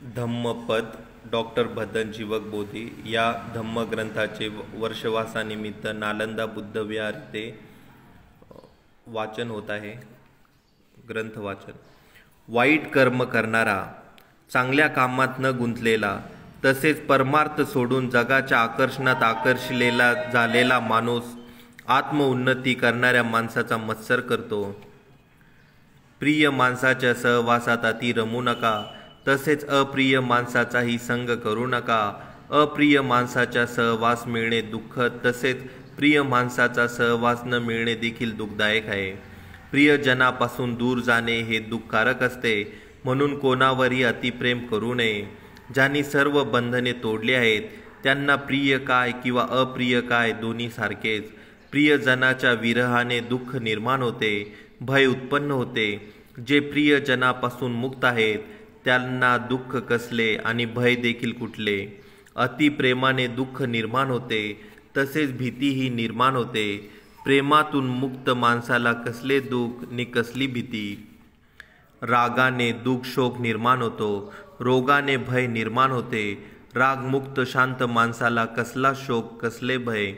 Dhammapada doctor भद्दनजीवक Bodhi या धम्मग्रंथाचे वर्षवासानिमित्त नालंदा बुद्ध विहार येथे वाचन होत आहे. ग्रंथ वाचन. वाईट कर्म करणारा, चांगल्या कामात न गुंतलेला, तसेच परमार्थ सोडून जगाच्या आकर्षणात आकर्षलेला झालेला माणूस आत्मउन्नती करणाऱ्या माणसाचा मत्सर करतो. प्रिय माणसाच्या सहवासात अति रमू नका, तसेच अप्रिय माणसाचाही संग करू नका. अप्रिय माणसाचा सहवास मिळणे दुःख, तसेच प्रिय माणसाचा सहवास न मिळणे देखील दुःखदायक आहे. प्रियजनापासून दूर जाणे हे दुःखकारक असते, म्हणून कोणावरही अतिप्रेम करू नये. ज्यांनी सर्व बंधने तोडली आहेत त्यांना प्रिय काय किंवा अप्रिय काय दोन्ही सारखेच. प्रियजनाच्या विरहाने दुःख निर्माण होते, भय उत्पन्न होते. जे प्रियजनापासून मुक्त आहेत त्यांना दुःख कसले आणि भय देखील कुठले. अतिप्रेमाने दुःख निर्माण होते, तसेच भीतीही निर्माण होते. प्रेमातून मुक्त माणसाला कसले दुःख नि कसली भीती. रागाने दुःख शोक निर्माण होतो, रोगाने भय निर्माण होते. रागमुक्त शांत माणसाला कसला शोक कसले भय.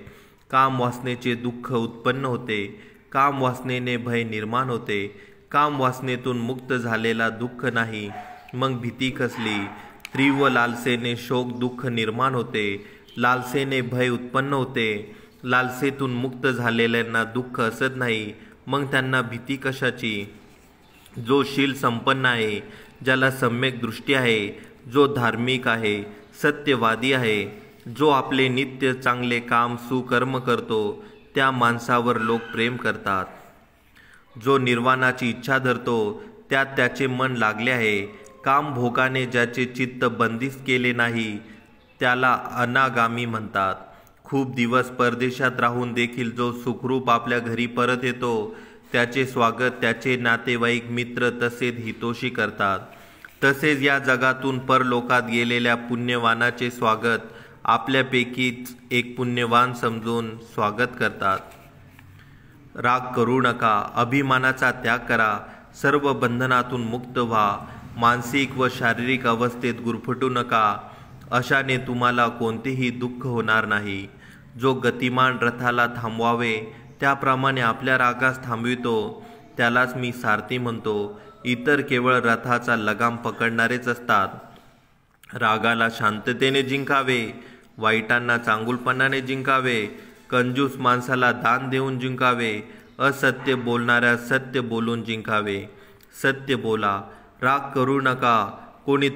काम वासनेचे दुःख उत्पन्न होते, काम वासनेने भय निर्माण होते. काम वासनेतून मुक्त झालेला दुःख नाही, मग भीती कसली. तीव्र लालसेने शोक दुःख निर्माण होते, लालसेने भय उत्पन्न होते. लालसेतून मुक्त झालेल्यांना दुःख असत नाही, मग त्यांना भीती कशाची. जो शील संपन्न आहे, ज्याला सम्यक दृष्टी आहे, जो धार्मिक आहे, सत्यवादी आहे, जो आपले नित्य चांगले काम सुकर्म करतो, त्या माणसावर लोक प्रेम करतात. जो निर्वाणाची इच्छा धरतो त्यात त्याचे मन लागले आहे. काम भोगाने ज्याचे चित्त बंदिस्त केले नाही त्याला अनागामी म्हणतात. खूप दिवस परदेशात राहून देखील जो सुखरूप आपल्या घरी परत येतो त्याचे स्वागत त्याचे नातेवाईक, मित्र तसेच हितोषी करतात. तसेच या जगातून परलोकात गेलेल्या पुण्यवानाचे स्वागत आपल्यापैकीच एक पुण्यवान समजून स्वागत करतात. राग करू नका, अभिमानाचा त्याग करा, सर्व बंधनातून मुक्त व्हा. मानसिक व शारीरिक अवस्थेत गुरफटू नका, अशाने तुम्हाला कोणतेही दुःख होणार नाही. जो गतिमान रथाला थांबवावे त्याप्रमाणे आपल्या रागास थांबवितो त्यालाच मी सारथी म्हणतो. इतर केवळ रथाचा लगाम पकडणारेच असतात. रागाला शांततेने जिंकावे, वाईटांना चांगुलपणाने जिंकावे, कंजूस माणसाला दान देऊन जिंकावे, असत्य बोलणाऱ्या सत्य बोलून जिंकावे. सत्य बोला, राग करू नका. कोणी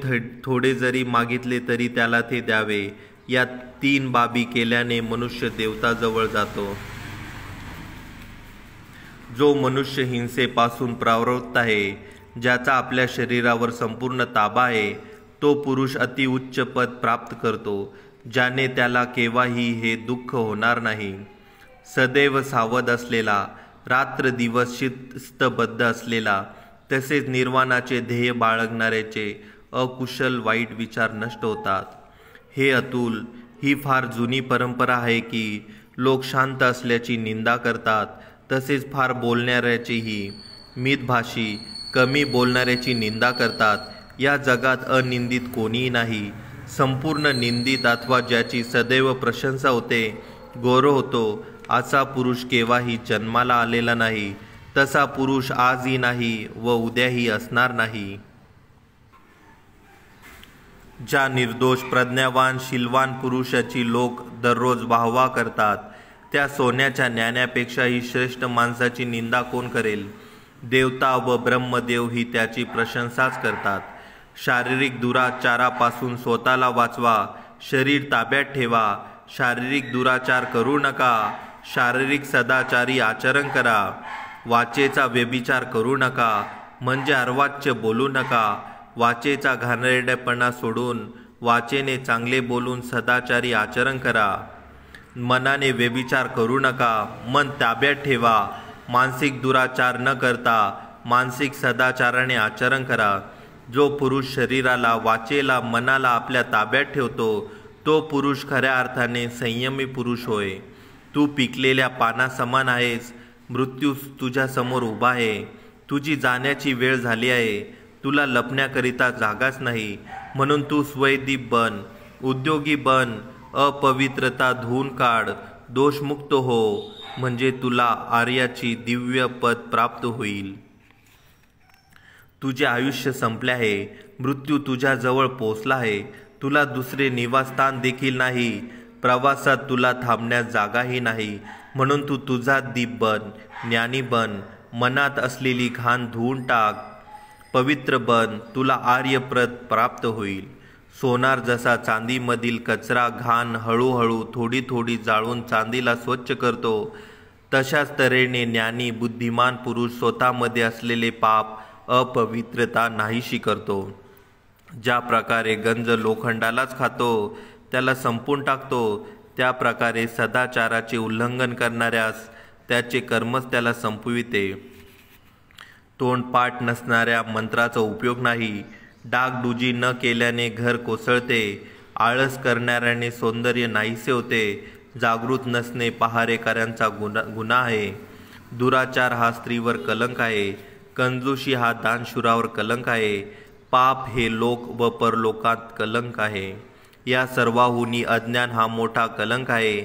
थोडे जरी मागितले तरी त्याला ते द्यावे. या 3 बाबी केल्याने मनुष्य देवताजवळ जातो. जो मनुष्य हिंसेपासून प्रवृत्त आहे, ज्याचा आपल्या शरीरावर संपूर्ण ताबा आहे, तो पुरुष अतिउच्च पद प्राप्त करतो, ज्याने त्याला केव्हाही हे दुःख होणार नाही. सदैव सावध असलेला, रात्र दिवस शिस्तबद्ध असलेला, तसेच निर्वाणाचे ध्येय बाळगणाऱ्याचे अकुशल वाईट विचार नष्ट होतात. हे अतुल, ही फार जुनी परंपरा आहे की लोक शांत असल्याची निंदा करतात, तसेच फार बोलणाऱ्याचीही, मितभाषी, कमी बोलणाऱ्याची निंदा करतात. या जगात अनिंदित कोणीही नाही. संपूर्ण निंदित अथवा ज्याची सदैव प्रशंसा होते, गौरव होतो, असा पुरुष केव्हाही जन्माला आलेला नाही. तसा पुरुष आजही नाही व उद्याही असणार नाही. ज्या निर्दोष प्रज्ञावान शीलवान पुरुषाची लोक दररोज वाहवा करतात, त्या सोन्याच्या ज्ञानापेक्षाही श्रेष्ठ माणसाची निंदा कोण करेल. देवता व ब्रह्मदेव ही त्याची प्रशंसाच करतात. शारीरिक दुराचारापासून स्वतःला वाचवा, शरीर ताब्यात ठेवा. शारीरिक दुराचार करू नका, शारीरिक सदाचारी आचरण करा. वाचेचा व्यभिचार करू नका, म्हणजे अर्वाच्य बोलू नका. वाचेचा घाणेरडेपणा सोडून वाचेने चांगले बोलून सदाचारी आचरण करा. मनाने व्यभिचार करू नका, मन ताब्यात ठेवा. मानसिक दुराचार न करता मानसिक सदाचाराने आचरण करा. जो पुरुष शरीराला, वाचेला, मनाला आपल्या ताब्यात ठेवतो तो पुरुष खऱ्या अर्थाने संयमी पुरुष होय. तू पिकलेल्या पानासमान आहेस. मृत्यू तुझ्या समोर उभा आहे. तुझी जाण्याची वेळ झाली आहे. तुला लपण्याकरिता जागाच नाही. म्हणून तू स्वयंदीप बन, उद्योगी बन, अपवित्रता धुवून काढ, दोषमुक्त हो, म्हणजे तुला आर्याची दिव्य पद प्राप्त होईल. तुझे आयुष्य संपले आहे, मृत्यू तुझ्या जवळ पोचला आहे, तुला दुसरे निवासस्थान देखील नाही, प्रवासात तुला थांबण्यास जागाही नाही. म्हणून तू तुझा दीप बन, ज्ञानी बन, मनात असलेली घाण धुवून टाक, पवित्र बन, तुला आर्यप्रद प्राप्त होईल. सोनार जसा चांदीमधील कचरा घाण हळूहळू थोडी थोडी जाळून चांदीला स्वच्छ करतो, तशाच तऱ्हेने ज्ञानी बुद्धिमान पुरुष स्वतःमध्ये असलेले पाप अपवित्रता नाहीशी करतो. ज्या प्रकारे गंज लोखंडालाच खातो, त्याला संपून टाकतो, त्या प्रकारे सदाचाराचे उल्लंघन करणाऱ्यास त्याचे कर्मच त्याला संपविते. तोंडपाठ नसणाऱ्या मंत्राचा उपयोग नाही. डागडुजी न केल्याने घर कोसळते. आळस करणाऱ्याने सौंदर्य नाहीसे होते. जागृत नसणे पहारेकऱ्यांचा गुन्हा आहे. दुराचार हा स्त्रीवर कलंक आहे. कंजूशी हा दानशूरावर कलंक आहे. पाप हे लोक व परलोकात कलंक आहे. या सर्वाहूनी अज्ञान हा मोठा कलंक आहे.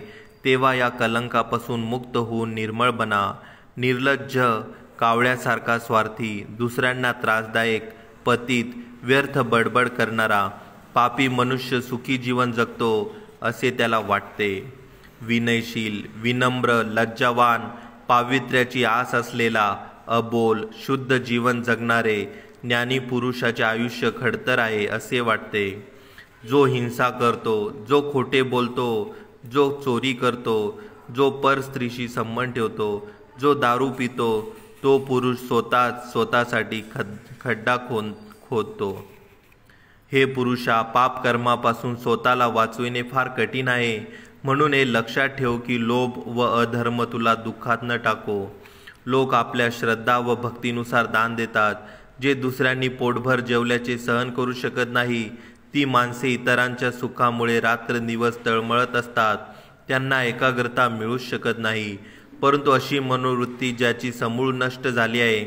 तेव्हा या कलंकापासून मुक्त होऊन निर्मळ बना. निर्लज्ज, कावळ्यासारखा स्वार्थी, दुसऱ्यांना त्रासदायक, पतित, व्यर्थ बडबड करणारा पापी मनुष्य सुखी जीवन जगतो असे त्याला वाटते. विनयशील, विनम्र, लज्जावान, पावित्र्याची आस असलेला, अबोल, शुद्ध जीवन जगणारे ज्ञानी पुरुषाचे आयुष्य खडतर आहे असे वाटते. जो हिंसा करतो, जो खोटे बोलतो, जो चोरी करतो, जो परस्त्रीशी संबंध ठेवतो, जो दारू पितो, तो पुरुष स्वतःसाठी खड्डा खोदतो. हे पुरुषा, पाप कर्मापासून स्वतःला वाचविणे फार कठीण आहे. म्हणून हे लक्षात ठेव की लोभ व अधर्म तुला दुःखात न टाको. लोक आपल्या श्रद्धा व भक्तीनुसार दान देतात. जे दुसऱ्यांनी पोटभर जेवल्याचे सहन करू शकत नाही, ती माणसे इतरांच्या सुखामुळे रात्रंदिवस तळमळत असतात. त्यांना एकाग्रता मिळूच शकत नाही. परंतु अशी मनोवृत्ती ज्याची समूळ नष्ट झाली आहे,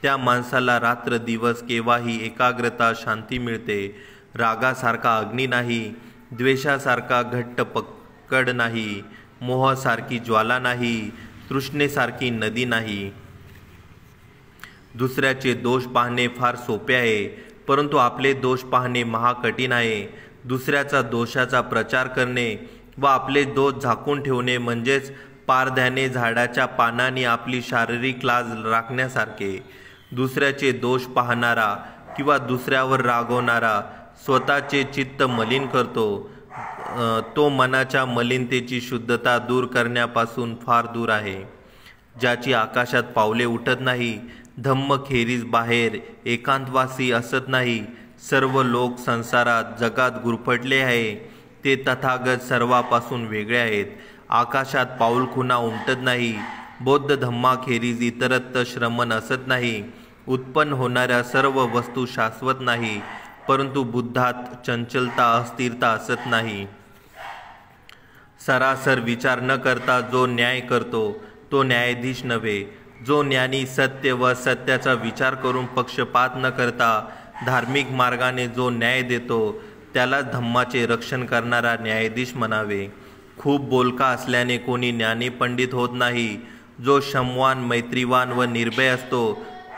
त्या माणसाला रात्र दिवस केव्हाही एकाग्रता, शांती मिळते. रागासारखा अग्नी नाही, द्वेषासारखा घट्ट पकड नाही, मोहासारखी ज्वाला नाही, तृष्णेसारखी नदी नाही. दुसऱ्याचे दोष पाहणे फार सोपे आहे, परंतु आपले दोष पाहणे महाकठीण आहे. दुसऱ्याचा दोषाचा प्रचार करणे व आपले दोष झाकून ठेवणे म्हणजेच पारध्याने झाडाच्या पानांनी आपली शारीरिक लाज राखण्यासारखे. दुसऱ्याचे दोष पाहणारा किंवा दुसऱ्यावर रागवणारा स्वतःचे चित्त मलिन करतो. तो मनाच्या मलिनतेची शुद्धता दूर करण्यापासून फार दूर आहे. ज्याची आकाशात पावले उठत नाही, धम्मखेरीज बाहेर एकांतवासी असत नाही. सर्व लोक संसारात जगात गुरफटले आहे, ते तथागत सर्वापासून वेगळे आहेत. आकाशात पाऊलखुणा उमटत नाही. बौद्ध धम्माखेरीज इतरत्र श्रमण असत नाही. उत्पन्न होणाऱ्या सर्व वस्तू शाश्वत नाही, परंतु बुद्धात चंचलता, अस्थिरता असत नाही. सरासर विचार न करता जो न्याय करतो तो न्यायाधीश नव्हे. जो ज्ञानी सत्य व सत्याचा विचार करून पक्षपात न करता धार्मिक मार्गाने जो न्याय देतो, त्याला धम्माचे रक्षण करणारा न्यायाधीश म्हणावे. खूप बोलका असल्याने कोणी ज्ञानी पंडित होत नाही. जो क्षमवान, मैत्रीवान व निर्भय असतो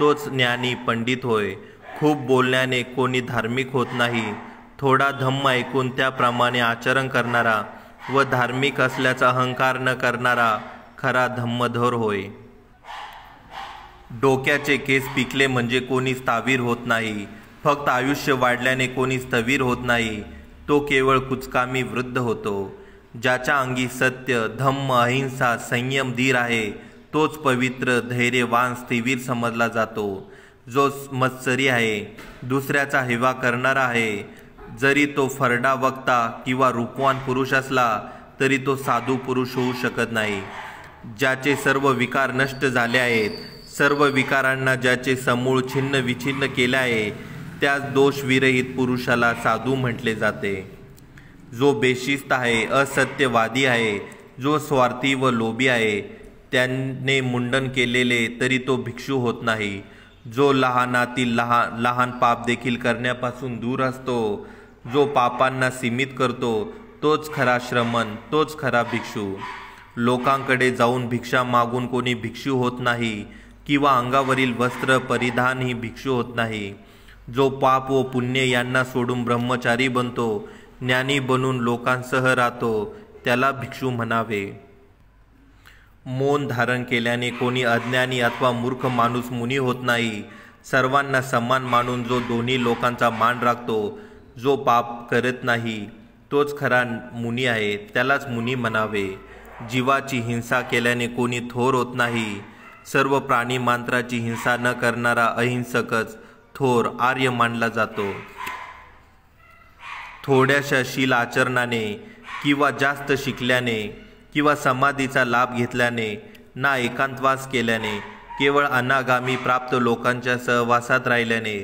तोच ज्ञानी पंडित होय. खूप बोलण्याने कोणी धार्मिक होत नाही. थोडा धम्म ऐकून त्याप्रमाणे आचरण करणारा व धार्मिक असल्याचा अहंकार न करणारा खरा धम्मधर होय. डोक्याचे केस पिकले म्हणजे कोणी स्थावीर होत नाही. फक्त आयुष्य वाढल्याने कोणी स्थविर होत नाही. तो केवळ कुचकामी वृद्ध होतो. ज्याच्या अंगी सत्य, धम्म, अहिंसा, संयम, धीर आहे, तोच पवित्र, धैर्यवान, स्थिवीर समजला जातो. जो मत्सरी आहे, दुसऱ्याचा हेवा करणारा आहे, जरी तो फरडा वक्ता किंवा रूपवान पुरुष असला तरी तो साधू पुरुष होऊ शकत नाही. ज्याचे सर्व विकार नष्ट झाले आहेत, सर्व विकारांना ज्याचे समूळ छिन्न विछिन्न केले आहे, त्याच दोषविरहित पुरुषाला साधू म्हटले जाते. जो बेशिस्त आहे, असत्यवादी आहे, जो स्वार्थी व लोभी आहे, त्याने मुंडन केलेले तरी तो भिक्षू होत नाही. जो लहानातील लहान पाप देखील करण्यापासून दूर असतो, जो पापांना सीमित करतो तोच खरा श्रमण, तोच खरा भिक्षू. लोकांकडे जाऊन भिक्षा मागून कोणी भिक्षू होत नाही किंवा अंगावरील वस्त्र परिधान ही भिक्षू होत नाही. जो पाप व पुण्य यांना सोडून ब्रह्मचारी बनतो, ज्ञानी बनून लोकांसह राहतो, त्याला भिक्षू म्हणावे. मौन धारण केल्याने कोणी अज्ञानी अथवा मूर्ख माणूस मुनी होत नाही. सर्वांना समान मानून जो दोन्ही लोकांचा मान राखतो, जो पाप करत नाही, तोच खरा मुनी आहे, त्यालाच मुनी म्हणावे. जीवाची हिंसा केल्याने कोणी थोर होत नाही. सर्व प्राणी मात्राची हिंसा न करणारा अहिंसकच थोर आर्य मानला जातो. थोड्याशा शील आचरणाने किंवा जास्त शिकल्याने किंवा समाधीचा लाभ घेतल्याने ना एकांतवास केल्याने, केवळ अनागामी प्राप्त लोकांच्या सहवासात राहिल्याने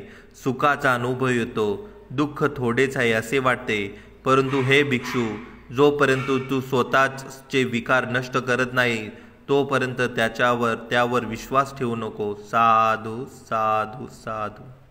सुखाचा अनुभव येतो. दुःख थोडेच आहे असे वाटते, परंतु हे भिक्षू, जोपर्यंत तू स्वतःचे विकार नष्ट करत नाही तोपर्यंत त्यावर विश्वास ठेवू नको. साधू साधू साधू.